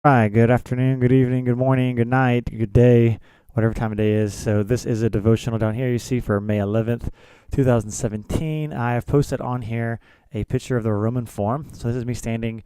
Hi, good afternoon, good evening, good morning, good night, good day, whatever time of day is. So this is a devotional down here you see for May 11th, 2017. I have posted on here a picture of the Roman Forum. So this is me standing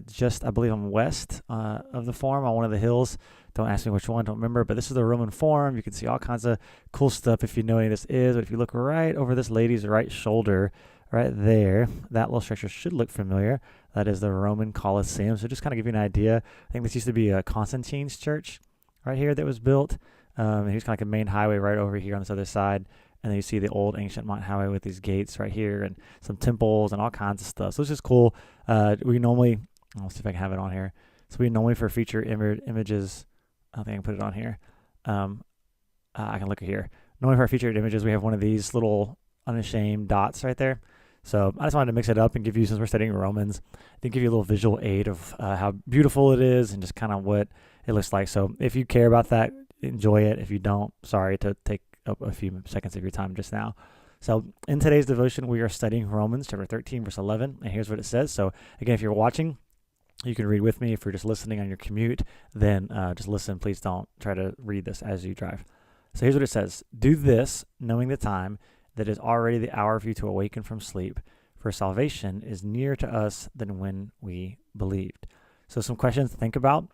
just, I believe I'm west of the Forum on one of the hills. Don't ask me which one, don't remember, but this is the Roman Forum. You can see all kinds of cool stuff if you know any of this is, but if you look right over this lady's right shoulder, right there, that little structure should look familiar. That is the Roman Colosseum. So just kind of give you an idea. I think this used to be Constantine's church right here that was built. Here's kind of like a main highway right over here on this other side. And then you see the old ancient Mount Highway with these gates right here and some temples and all kinds of stuff. So it's just cool. We normally, I'll see if I can have it on here. So we normally for feature images, I don't think I can put it on here. I can look at here. Normally for our featured images, we have one of these little unashamed dots right there. So I just wanted to mix it up and give you, since we're studying Romans, I think give you a little visual aid of how beautiful it is and just kind of what it looks like. So if you care about that, enjoy it. If you don't, sorry to take up a few seconds of your time just now. So in today's devotion, we are studying Romans chapter 13, verse 11. And here's what it says. So again, if you're watching, you can read with me. If you're just listening on your commute, then just listen. Please don't try to read this as you drive. So here's what it says. Do this, knowing the time, that is already the hour for you to awaken from sleep, for salvation is nearer to us than when we believed. So some questions to think about.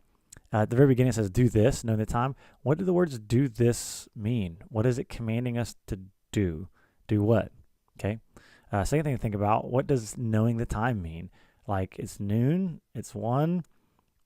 At the very beginning it says, do this, know the time. What do the words do this mean? What is it commanding us to do? Do what? Okay. Second thing to think about, what does knowing the time mean? Like it's noon, it's 1,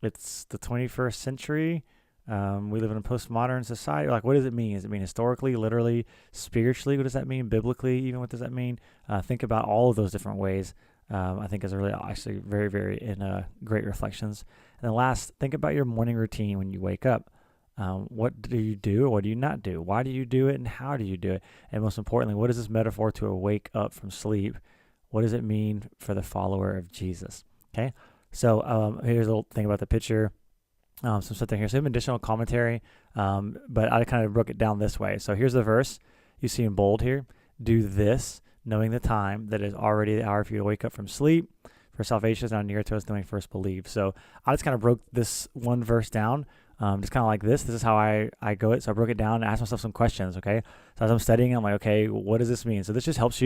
it's the 21st century. We live in a postmodern society. Like, what does it mean? Does it mean historically, literally, spiritually? What does that mean? Biblically, even what does that mean? Think about all of those different ways. I think is really actually very, very great reflections. And then last, think about your morning routine when you wake up. What do you do or what do you not do? Why do you do it and how do you do it? And most importantly, what is this metaphor to wake up from sleep? What does it mean for the follower of Jesus? Okay, so here's a little thing about the picture. Some stuff here. Some additional commentary, but I kind of broke it down this way. So here's the verse you see in bold here. Do this, knowing the time, that is already the hour for you to wake up from sleep, for salvation is now near to us than we first believed. So I just kind of broke this one verse down, just kind of like this. This is how I go it. So I broke it down and asked myself some questions, okay? So as I'm studying, I'm like, okay, what does this mean? So this just helps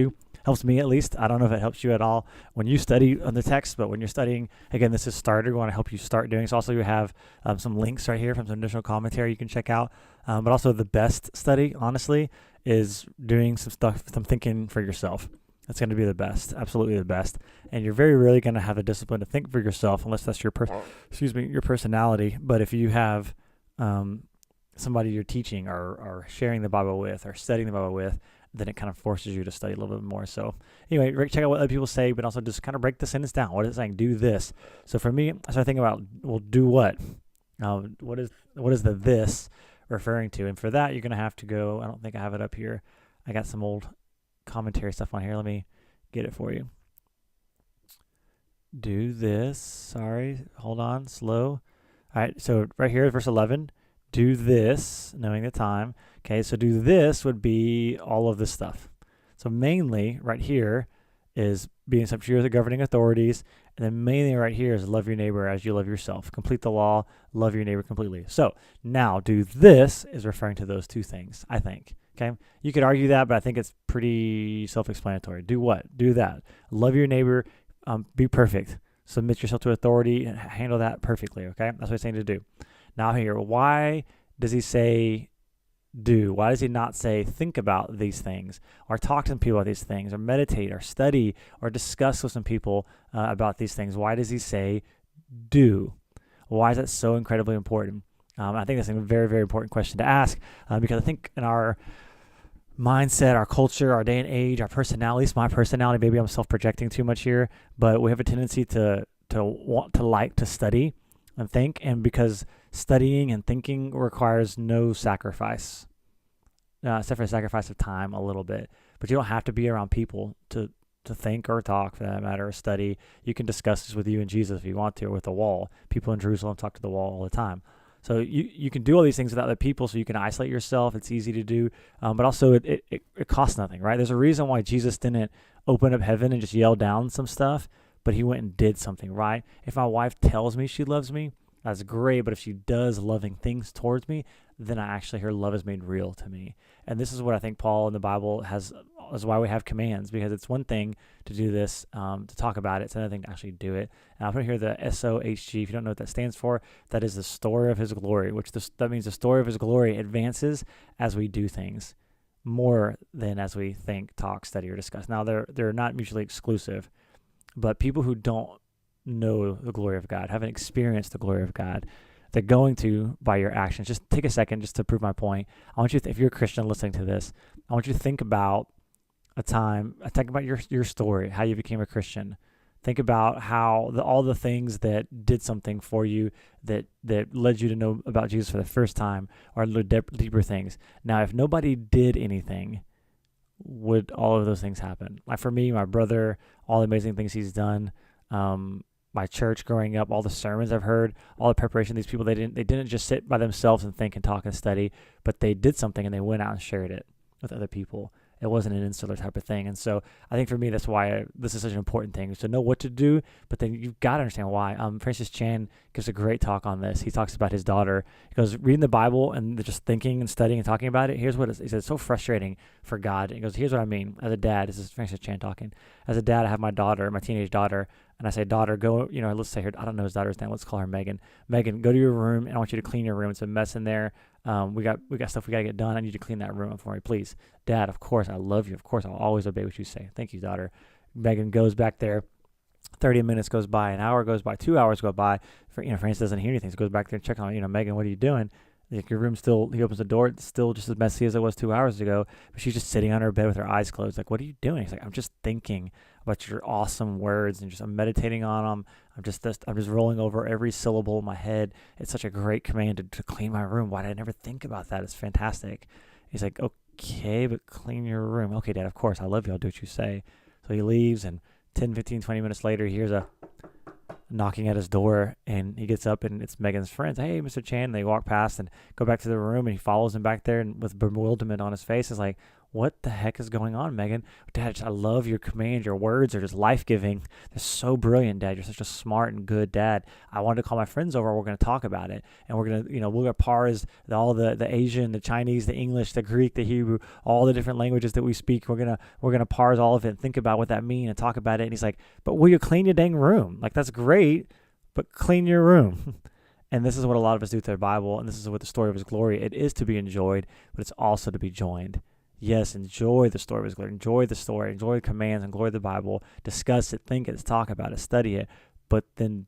me at least. I don't know if it helps you at all when you study on the text, but when you're studying, again, this is starter. We want to help you start doing. So also you have some links right here from some additional commentary you can check out. But also the best study, honestly, is doing some stuff, some thinking for yourself. That's going to be the best, absolutely the best. And you're very rarely going to have a discipline to think for yourself unless that's your your personality. But if you have somebody you're teaching or sharing the Bible with or studying the Bible with, then it kind of forces you to study a little bit more. So anyway, check out what other people say, but also just kind of break the sentence down. What is it saying? Do this. So for me, I started thinking about, well, do what? What is the this referring to? And for that, you're going to have to go, I don't think I have it up here. I got some old commentary stuff on here. Let me get it for you. Do this. Sorry. Hold on. Slow. All right. So right here, verse 11. Do this, knowing the time. Okay. So do this would be all of this stuff. So mainly right here is being subject to the governing authorities. And then mainly right here is love your neighbor as you love yourself. Complete the law. Love your neighbor completely. So now do this is referring to those two things, I think. Okay, you could argue that, but I think it's pretty self-explanatory. Do what? Do that. Love your neighbor. Be perfect. Submit yourself to authority and handle that perfectly. Okay, that's what he's saying to do. Now here, why does he say do? Why does he not say think about these things or talk to some people about these things or meditate or study or discuss with some people about these things? Why does he say do? Why is that so incredibly important? I think that's a very, very important question to ask because I think in our mindset, our culture, our day and age, our personality, at least my personality, maybe I'm self-projecting too much here, but we have a tendency to want to like to study and think, and because studying and thinking requires no sacrifice, except for the sacrifice of time a little bit, but you don't have to be around people to think or talk, for that matter, or study. You can discuss this with you and Jesus if you want to, or with the wall. People in Jerusalem talk to the wall all the time. So you can do all these things without other people, so you can isolate yourself. It's easy to do, but also it costs nothing, right? There's a reason why Jesus didn't open up heaven and just yell down some stuff, but he went and did something, right? If my wife tells me she loves me, that's great. But if she does loving things towards me, then her love is made real to me. And this is what I think Paul in the Bible is why we have commands, because it's one thing to do this, to talk about it. It's another thing to actually do it. And I'll put here the SOHG. If you don't know what that stands for, that is the story of his glory, that means the story of his glory advances as we do things more than as we think, talk, study, or discuss. Now, they're not mutually exclusive, but people who don't know the glory of God, haven't experienced the glory of God, they're going to by your actions. Just take a second just to prove my point. I want you to, if you're a Christian listening to this, I want you to think about think about your story, how you became a Christian. Think about how all the things that did something for you, that led you to know about Jesus for the first time, or deeper things. Now, if nobody did anything, would all of those things happen? Like for me, my brother, all the amazing things he's done, my church growing up, all the sermons I've heard, all the preparation, these people, they didn't just sit by themselves and think and talk and study, but they did something and they went out and shared it with other people. It wasn't an insular type of thing. And so I think for me, that's why this is such an important thing, is to know what to do, but then you've got to understand why. Francis Chan gives a great talk on this. He talks about his daughter. He goes, reading the Bible and just thinking and studying and talking about it, here's what he says, it's so frustrating for God. And he goes, here's what I mean. As a dad, this is Francis Chan talking. As a dad, I have my teenage daughter, and I say, daughter, go, let's say her, I don't know his daughter's name. Let's call her Megan. Megan, go to your room, and I want you to clean your room. It's a mess in there. We got stuff we got to get done. I need you to clean that room up for me, please. Dad, of course, I love you. Of course, I'll always obey what you say. Thank you, daughter. Megan goes back there. 30 minutes goes by, an hour goes by, 2 hours go by. Francis doesn't hear anything. So goes back there and checks on, Megan, what are you doing? Like, your room's still, he opens the door, it's still just as messy as it was 2 hours ago, but she's just sitting on her bed with her eyes closed. Like, what are you doing? He's like, I'm just thinking about your awesome words, and I'm meditating on them. I'm just rolling over every syllable in my head. It's such a great command to clean my room. Why did I never think about that? It's fantastic. He's like, okay, but clean your room. Okay, Dad, of course, I love you. I'll do what you say. So he leaves, and 10, 15, 20 minutes later, he hears a knocking at his door, and he gets up, and it's Megan's friends. Hey, Mr. Chan. And they walk past and go back to the room, and he follows him back there, and with bewilderment on his face, is like, what the heck is going on, Megan? Dad, I love your command. Your words are just life-giving. They're so brilliant, Dad. You're such a smart and good dad. I wanted to call my friends over. We're going to talk about it. And we're going to, we're going to parse all the Asian, the Chinese, the English, the Greek, the Hebrew, all the different languages that we speak. We're going to parse all of it and think about what that means and talk about it. And he's like, but will you clean your dang room? Like, that's great, but clean your room. And this is what a lot of us do with the Bible, and this is what the story of his glory. It is to be enjoyed, but it's also to be joined. Yes, enjoy the story of his glory. Enjoy the story. Enjoy the commands and glory of the Bible. Discuss it, think it, talk about it, study it, but then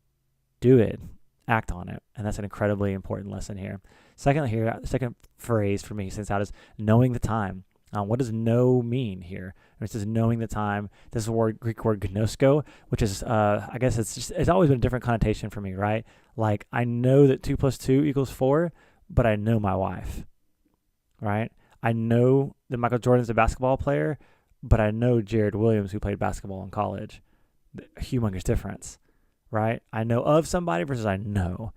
do it. Act on it. And that's an incredibly important lesson here. Secondly, the second phrase for me stands out is knowing the time. What does know mean here? It says knowing the time. This is a Greek word gnosko, which is, I guess it's always been a different connotation for me, right? Like, I know that 2 + 2 = 4, but I know my wife, right? I know that Michael Jordan's a basketball player, but I know Jared Williams, who played basketball in college. A humongous difference, right? I know of somebody versus I know.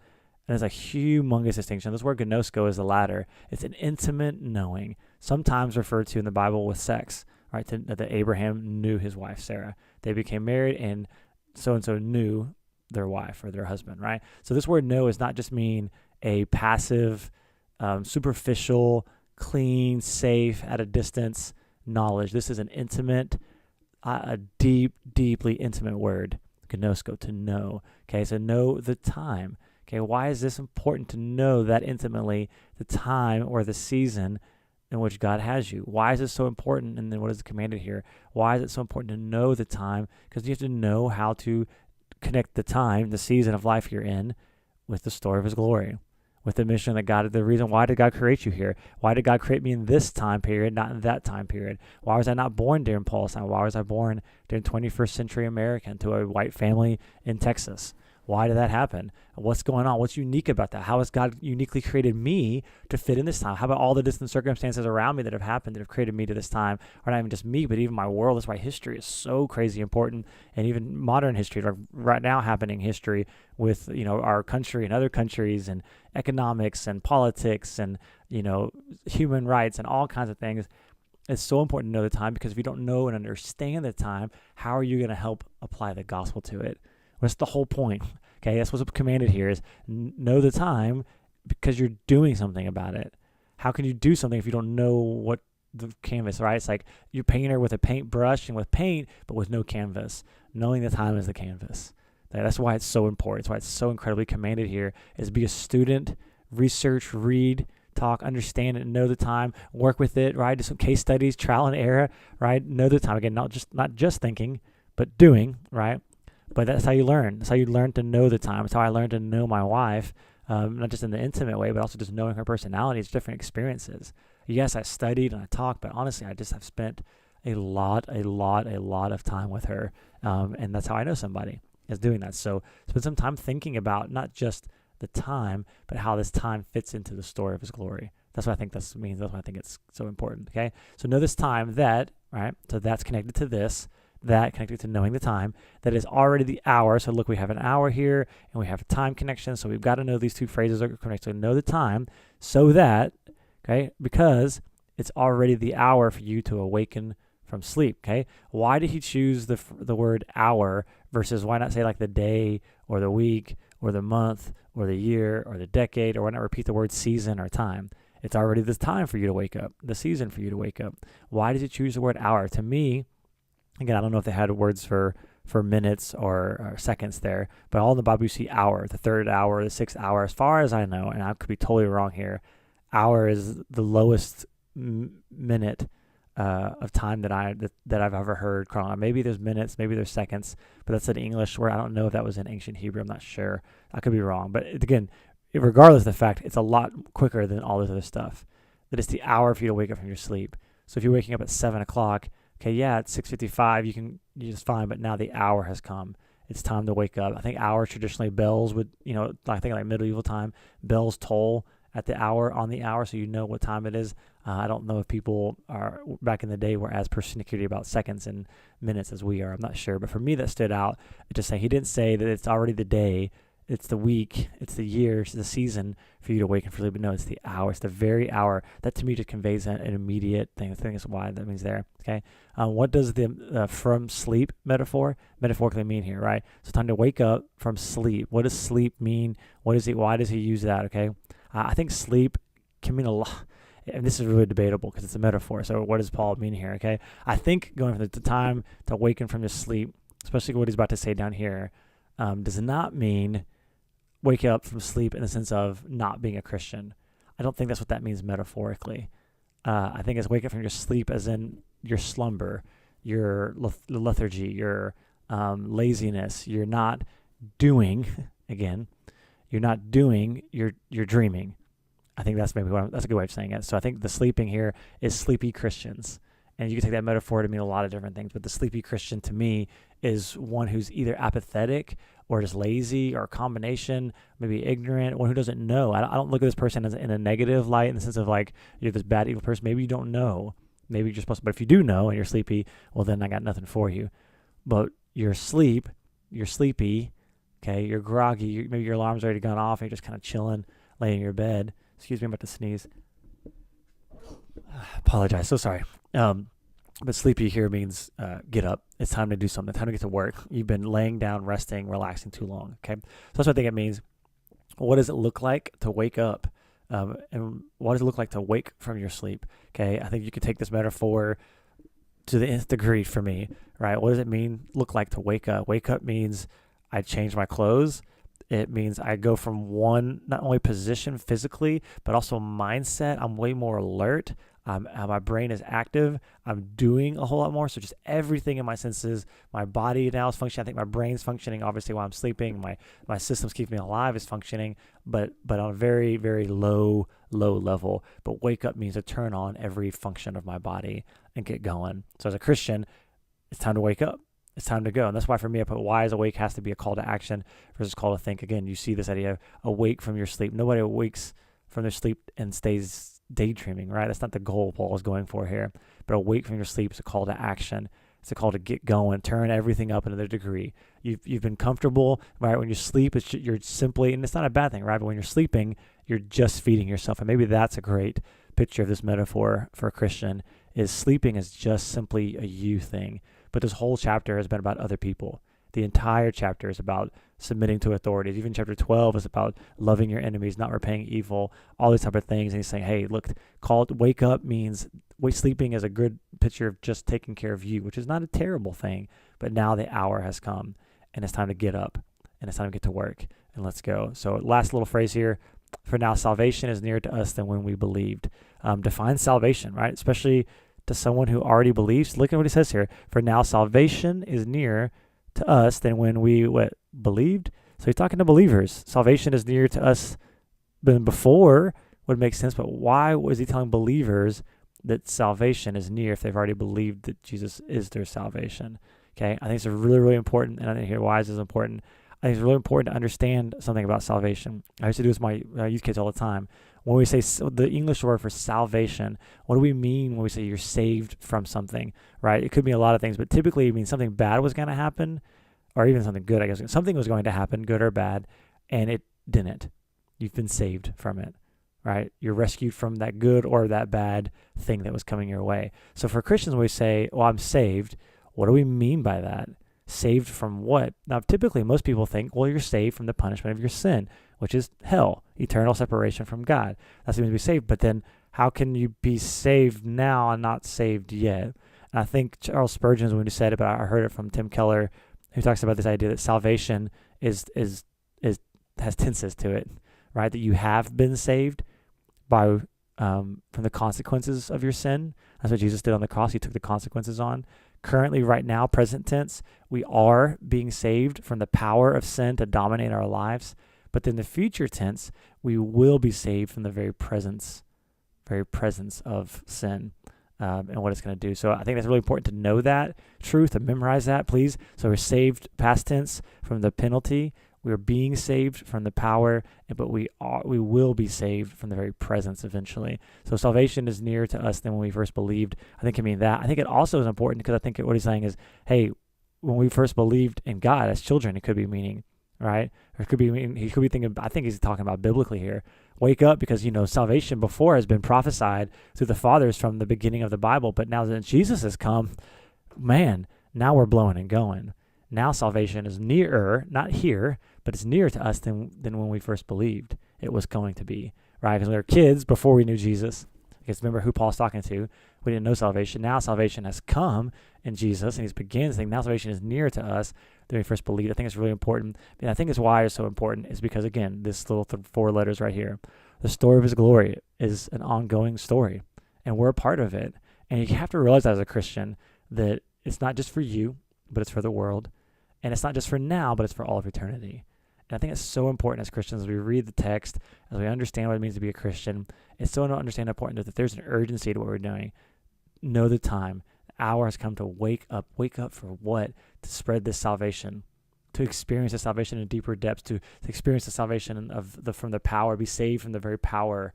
And there's a humongous distinction. This word gnosko is the latter. It's an intimate knowing, sometimes referred to in the Bible with sex, right? That Abraham knew his wife, Sarah. They became married, and so-and-so knew their wife or their husband, right? So this word know does not just mean a passive, superficial, clean, safe, at a distance knowledge. This is an intimate, a deeply intimate word, gnosko, to know. Okay, so know the time. Okay, why is this important to know that intimately the time or the season in which God has you? Why is this so important? And then what is commanded here? Why is it so important to know the time? Because you have to know how to connect the time, the season of life you're in, with the story of his glory, with the mission that the reason why did God create you here? Why did God create me in this time period, not in that time period? Why was I not born during Paul's time? Why was I born during 21st century America to a white family in Texas? Why did that happen? What's going on? What's unique about that? How has God uniquely created me to fit in this time? How about all the distant circumstances around me that have happened that have created me to this time? Or not even just me, but even my world. That's why history is so crazy important. And even modern history, like right now happening history with, our country and other countries and economics and politics and, human rights and all kinds of things. It's so important to know the time, because if you don't know and understand the time, how are you going to help apply the gospel to it? What's the whole point? Okay, that's what's commanded here is know the time because you're doing something about it. How can you do something if you don't know what the canvas, right? It's like you're painter with a paintbrush and with paint, but with no canvas. Knowing the time is the canvas. That's why it's so important. That's why it's so incredibly commanded here is be a student, research, read, talk, understand it, know the time, work with it, right? Do some case studies, trial and error, right? Know the time. Again, not just thinking, but doing, right? But that's how you learn. That's how you learn to know the time. That's how I learned to know my wife, not just in the intimate way, but also just knowing her personality. It's different experiences. Yes, I studied and I talked, but honestly, I just have spent a lot of time with her, and that's how I know somebody is doing that. So spend some time thinking about not just the time, but how this time fits into the story of His glory. That's what I think this means. That's why I think it's so important. Okay, so know this time that, right? So that's connected to this. That connected to knowing the time. That is already the hour. So look, we have an hour here, and we have a time connection. So we've got to know these two phrases are connected. So know the time, so that, okay, because it's already the hour for you to awaken from sleep. Okay, why did He choose the word hour versus why not say like the day or the week or the month or the year or the decade, or why not repeat the word season or time? It's already the time for you to wake up, the season for you to wake up. Why did He choose the word hour? To me, again, I don't know if they had words for minutes or seconds there, but all in the Bible you see hour, the third hour, the sixth hour. As far as I know, and I could be totally wrong here, hour is the lowest minute of time that I've ever heard. Maybe there's minutes, maybe there's seconds, but that's an English word. I don't know if that was in ancient Hebrew. I'm not sure. I could be wrong, but again, regardless of the fact, it's a lot quicker than all this other stuff. That it's the hour for you to wake up from your sleep. So if you're waking up at 7 o'clock, okay, yeah, it's 6:55. You're just fine, but now the hour has come. It's time to wake up. I think hours traditionally bells would, I think like medieval time, bells toll at the hour on the hour, so you know what time it is. I don't know if people are back in the day were as persnickety about seconds and minutes as we are. I'm not sure, but for me that stood out. Just saying, He didn't say that it's already the day, it's the week, it's the year, it's the season for you to awaken for sleep. But no, it's the hour. It's the very hour. That to me just conveys an immediate thing. I think that's why that means there. Okay. What does the from sleep metaphorically mean here, right? So time to wake up from sleep. What does sleep mean? Why does he use that? Okay. I think sleep can mean a lot. And this is really debatable because it's a metaphor. So what does Paul mean here? Okay. I think going from the time to awaken from this sleep, especially what he's about to say down here, does not mean wake up from sleep in the sense of not being a Christian. I don't think that's what that means metaphorically. I think it's wake up from your sleep as in your slumber, your lethargy, your laziness. You're not doing, again, you're not doing, you're dreaming. I think that's that's a good way of saying it. So I think the sleeping here is sleepy Christians. And you can take that metaphor to mean a lot of different things, but the sleepy Christian to me is one who's either apathetic or just lazy or a combination, maybe ignorant, one who doesn't know. I don't look at this person as in a negative light in the sense of like you're this bad, evil person. Maybe you don't know. Maybe you're supposed to, but if you do know and you're sleepy, well, then I got nothing for you. But you're asleep, you're sleepy, okay, you're groggy, maybe your alarm's already gone off and you're just kind of chilling, laying in your bed. Excuse me, I'm about to sneeze. Apologize, so sorry. But sleepy here means get up. It's time to do something. Time to get to work. You've been laying down, resting, relaxing too long. Okay, so that's what I think it means. What does it look like to wake up? And what does it look like to wake from your sleep? Okay, I think you could take this metaphor to the nth degree for me. Right? What does it look like to wake up? Wake up means I change my clothes. It means I go from one, not only position physically, but also mindset. I'm way more alert. My brain is active. I'm doing a whole lot more. So just everything in my senses, my body now is functioning. I think my brain's functioning, obviously, while I'm sleeping. My systems keep me alive is functioning, but on a very, very low level. But wake up means to turn on every function of my body and get going. So as a Christian, it's time to wake up. It's time to go. And that's why for me, I put why is awake has to be a call to action versus call to think. Again, you see this idea of awake from your sleep. Nobody awakes from their sleep and stays daydreaming, right? That's not the goal Paul is going for here. But awake from your sleep is a call to action. It's a call to get going, turn everything up another degree. You've been comfortable, right? When you sleep, you're simply, and it's not a bad thing, right? But when you're sleeping, you're just feeding yourself. And maybe that's a great picture of this metaphor for a Christian, is sleeping is just simply a you thing. But this whole chapter has been about other people. The entire chapter is about submitting to authorities. Even chapter 12 is about loving your enemies, not repaying evil, all these type of things. And he's saying, hey, look, wake up means sleeping is a good picture of just taking care of you, which is not a terrible thing. But now the hour has come, and it's time to get up, and it's time to get to work, and let's go. So last little phrase here. For now, salvation is nearer to us than when we believed. Define salvation, right? Especially to someone who already believes. Look at what he says here. For now, salvation is nearer to us than when we believed. So he's talking to believers. Salvation is nearer to us than before would make sense, but why was he telling believers that salvation is near if they've already believed that Jesus is their salvation? Okay, I think it's really, really important, and I think here why is this important. I think it's really important to understand something about salvation. I used to do this with my youth kids all the time. When we say the English word for salvation, what do we mean when we say you're saved from something, right? It could mean a lot of things, but typically it means something bad was going to happen, or even something good, I guess. Something was going to happen, good or bad, and it didn't. You've been saved from it, right? You're rescued from that good or that bad thing that was coming your way. So for Christians, when we say, well, I'm saved, what do we mean by that? Saved from what? Now, typically, most people think, well, you're saved from the punishment of your sin, which is hell, eternal separation from God. That's what it means to be saved. But then how can you be saved now and not saved yet? And I think Charles Spurgeon, when he said it, but I heard it from Tim Keller, who talks about this idea that salvation has tenses to it, right? That you have been saved by from the consequences of your sin. That's what Jesus did on the cross. He took the consequences on. Currently, right now, present tense, we are being saved from the power of sin to dominate our lives. But then the future tense, we will be saved from the very presence of sin and what it's going to do. So I think that's really important to know that truth, to memorize that, please. So we're saved, past tense, from the penalty. We are being saved from the power, but we will be saved from the very presence eventually. So salvation is nearer to us than when we first believed. I think it means that. I think it also is important because I think what he's saying is, hey, when we first believed in God as children, it could be meaning, right? Or it could be meaning, he could be thinking, I think he's talking about biblically here. Wake up, because, salvation before has been prophesied through the fathers from the beginning of the Bible, but now that Jesus has come, man, now we're blowing and going. Now salvation is nearer, not here, but it's nearer to us than when we first believed it was going to be, right? Because we were kids before we knew Jesus. Because remember who Paul's talking to. We didn't know salvation. Now salvation has come in Jesus, and he's beginning saying now salvation is nearer to us than we first believed. I think it's really important. And I think it's why it's so important is because, again, this little 4 letters right here, the story of his glory is an ongoing story, and we're a part of it. And you have to realize as a Christian that it's not just for you, but it's for the world. And it's not just for now, but it's for all of eternity. And I think it's so important as Christians, as we read the text, as we understand what it means to be a Christian, it's so important that there's an urgency to what we're doing. Know the time. The hour has come to wake up. Wake up for what? To spread this salvation, to experience the salvation in deeper depths, to experience the salvation from the power, be saved from the very power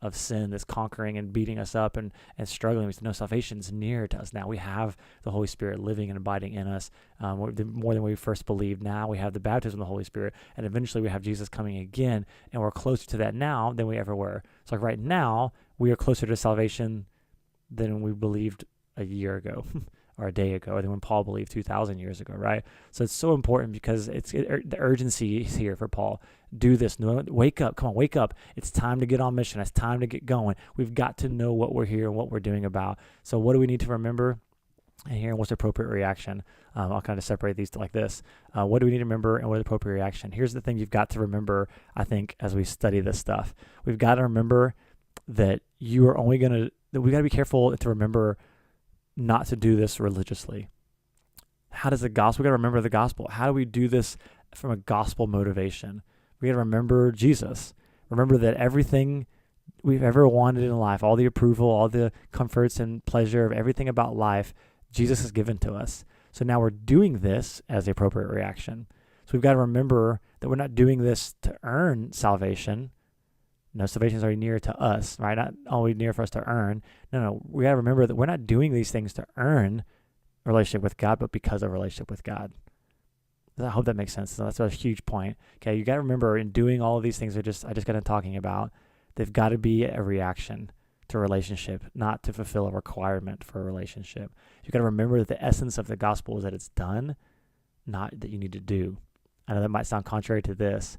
of sin that's conquering and beating us up and struggling. We say, no, salvation is near to us now. We have the Holy Spirit living and abiding in us more than we first believed. Now we have the baptism of the Holy Spirit, and eventually we have Jesus coming again, and we're closer to that now than we ever were. So like right now, we are closer to salvation than we believed a year ago or a day ago, or than when Paul believed 2,000 years ago, right? So it's so important because the urgency is here for Paul. Do this. Wake up. Come on, wake up. It's time to get on mission. It's time to get going. We've got to know what we're here and what we're doing about. So what do we need to remember? And here, what's the appropriate reaction? I'll kind of separate these like this. What do we need to remember and what's the appropriate reaction? Here's the thing you've got to remember, I think, as we study this stuff. We've got to remember that we got to be careful to remember not to do this religiously. How does we got to remember the gospel. How do we do this from a gospel motivation? We got to remember Jesus. Remember that everything we've ever wanted in life, all the approval, all the comforts and pleasure of everything about life, Jesus has given to us. So now we're doing this as the appropriate reaction. So we've got to remember that we're not doing this to earn salvation. No, salvation is already near to us, right? Not always near for us to earn. No, we got to remember that we're not doing these things to earn a relationship with God, but because of a relationship with God. I hope that makes sense. So that's a huge point. Okay, you got to remember in doing all of these things I just got done talking about, they've got to be a reaction to a relationship, not to fulfill a requirement for a relationship. You got to remember that the essence of the gospel is that it's done, not that you need to do. I know that might sound contrary to this,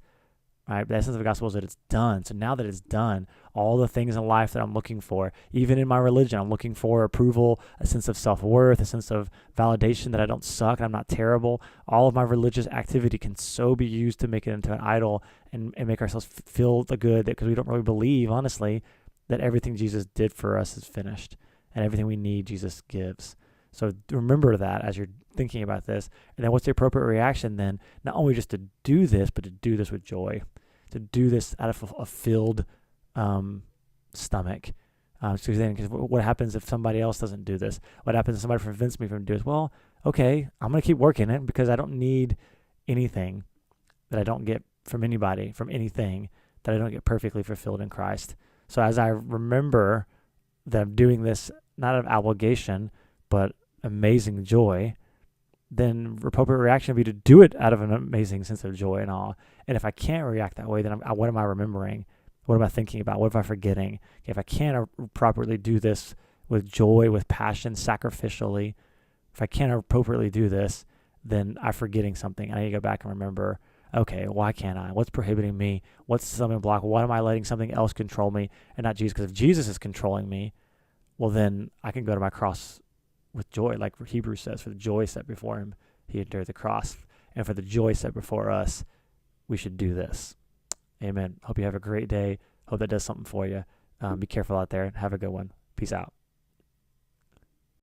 right? But the essence of the gospel is that it's done. So now that it's done, all the things in life that I'm looking for, even in my religion, I'm looking for approval, a sense of self-worth, a sense of validation that I don't suck and I'm not terrible. All of my religious activity can so be used to make it into an idol and make ourselves feel the good, because we don't really believe, honestly, that everything Jesus did for us is finished and everything we need Jesus gives. So remember that as you're thinking about this. And then what's the appropriate reaction then? Not only just to do this, but to do this with joy, to do this out of a filled stomach. Because what happens if somebody else doesn't do this? What happens if somebody prevents me from doing this? Well, okay, I'm going to keep working it, because I don't need anything that I don't get from anybody, from anything that I don't get perfectly fulfilled in Christ. So as I remember that I'm doing this not out of obligation, but amazing joy, then appropriate reaction would be to do it out of an amazing sense of joy and awe. And if I can't react that way, then what am I remembering? What am I thinking about? What am I forgetting? Okay, if I can't properly do this with joy, with passion, sacrificially, if I can't appropriately do this, then I'm forgetting something. I need to go back and remember, okay, why can't I? What's prohibiting me? What's the stumbling block? Why am I letting something else control me and not Jesus? Because if Jesus is controlling me, well, then I can go to my cross with joy, like Hebrews says, for the joy set before him, he endured the cross. And for the joy set before us, we should do this. Amen. Hope you have a great day. Hope that does something for you. Be careful out there. Have a good one. Peace out.